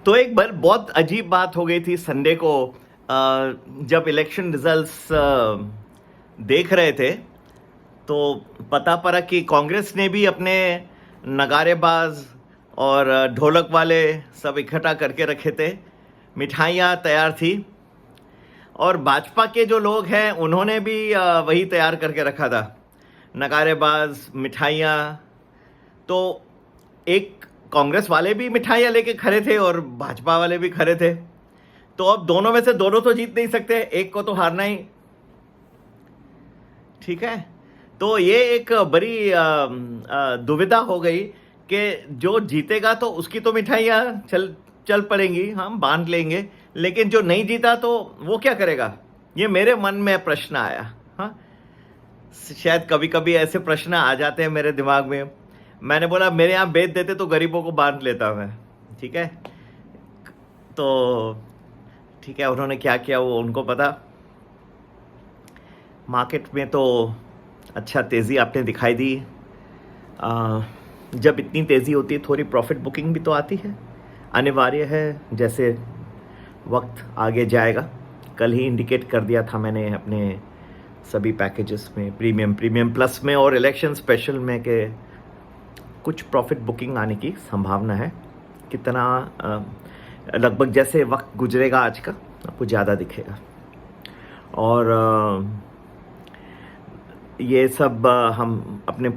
तो एक बार बहुत अजीब बात हो गई थी संडे को, जब इलेक्शन रिजल्ट्स देख रहे थे तो पता पड़ा कि कांग्रेस ने भी अपने नगारेबाज और ढोलक वाले सब इकट्ठा करके रखे थे, मिठाइयाँ तैयार थी। और भाजपा के जो लोग हैं उन्होंने भी वही तैयार करके रखा था, नगारेबाज, मिठाइयाँ। तो एक कांग्रेस वाले भी मिठाइयाँ लेके खड़े थे और भाजपा वाले भी खड़े थे। तो अब दोनों में से दोनों तो जीत नहीं सकते, एक को तो हारना ही, ठीक है। तो ये एक बड़ी दुविधा हो गई कि जो जीतेगा तो उसकी तो मिठाइयाँ चल पड़ेंगी, हम बांध लेंगे, लेकिन जो नहीं जीता तो वो क्या करेगा। ये मेरे मन में प्रश्न आया। हाँ, शायद कभी कभी ऐसे प्रश्न आ जाते हैं मेरे दिमाग में। मैंने बोला मेरे यहाँ बेच देते तो गरीबों को बांध लेता मैं, ठीक है। तो ठीक है, उन्होंने क्या किया वो उनको पता। मार्केट में तो अच्छा तेज़ी आपने दिखाई दी। जब इतनी तेज़ी होती है थोड़ी प्रॉफिट बुकिंग भी तो आती है, अनिवार्य है। जैसे वक्त आगे जाएगा, कल ही इंडिकेट कर दिया था मैंने अपने सभी पैकेजेस में, प्रीमियम प्लस में और इलेक्शन स्पेशल में, के कुछ प्रॉफिट बुकिंग आने की संभावना है। कितना लगभग जैसे वक्त गुजरेगा आज का आपको ज़्यादा दिखेगा। और ये सब हम अपने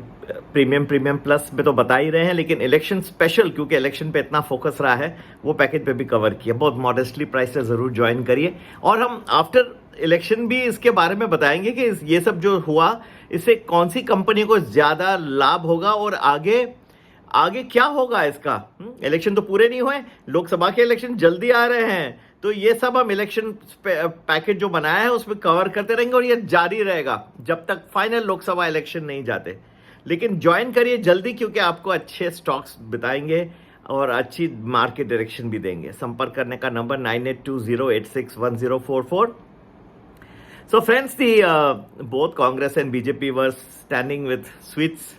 प्रीमियम प्लस में तो बता ही रहे हैं, लेकिन इलेक्शन स्पेशल, क्योंकि इलेक्शन पे इतना फोकस रहा है, वो पैकेज पे भी कवर किया। बहुत मॉडेस्टली प्राइस से ज़रूर ज्वाइन करिए। और हम आफ्टर इलेक्शन भी इसके बारे में बताएंगे कि ये सब जो हुआ इससे कौन सी कंपनी को ज़्यादा लाभ होगा और आगे क्या होगा इसका। इलेक्शन तो पूरे नहीं हुए, लोकसभा के इलेक्शन जल्दी आ रहे हैं, तो ये सब हम इलेक्शन पैकेज जो बनाया है उसमें कवर करते रहेंगे और ये जारी रहेगा जब तक फाइनल लोकसभा इलेक्शन नहीं जाते। लेकिन ज्वाइन करिए जल्दी, क्योंकि आपको अच्छे स्टॉक्स बताएंगे और अच्छी मार्केट डायरेक्शन भी देंगे। संपर्क करने का number 9820861044। So friends, both Congress and BJP were standing with sweets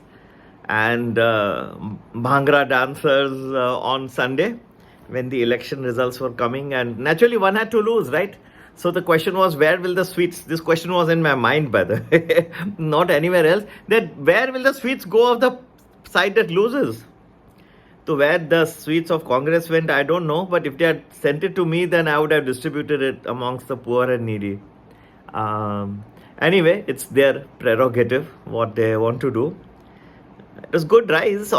and Bhangra dancers on Sunday when the election results were coming, and naturally one had to lose, right? So the question was, where will the sweets, this question was in my mind by the way, not anywhere else, that where will the sweets go of the side that loses? So where the sweets of Congress went, I don't know, but if they had sent it to me, then I would have distributed it amongst the poor and needy. Anyway, it's their prerogative what they want to do. It was good rise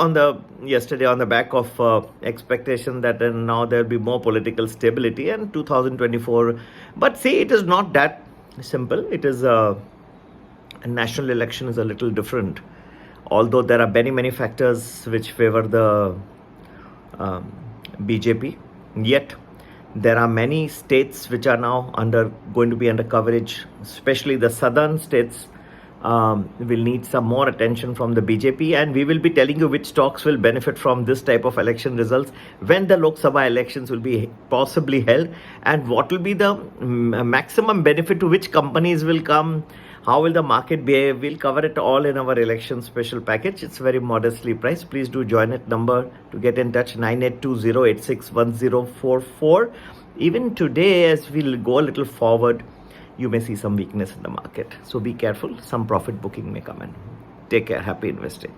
yesterday on the back of expectation that now there will be more political stability in 2024. But see, it is not that simple. It is a national election is a little different. Although there are many factors which favor the BJP, yet there are many states which are now going to be under coverage, especially the southern states. Will need some more attention from the BJP, and we will be telling you which stocks will benefit from this type of election results when the Lok Sabha elections will be possibly held, and what will be the maximum benefit to which companies will come, how will the market behave. We'll cover it all in our election special package. It's very modestly priced. Please do join it. Number to get in touch 9820861044. Even today, as we'll go a little forward, you may see some weakness in the market. So be careful. Some profit booking may come in. Take care. Happy investing.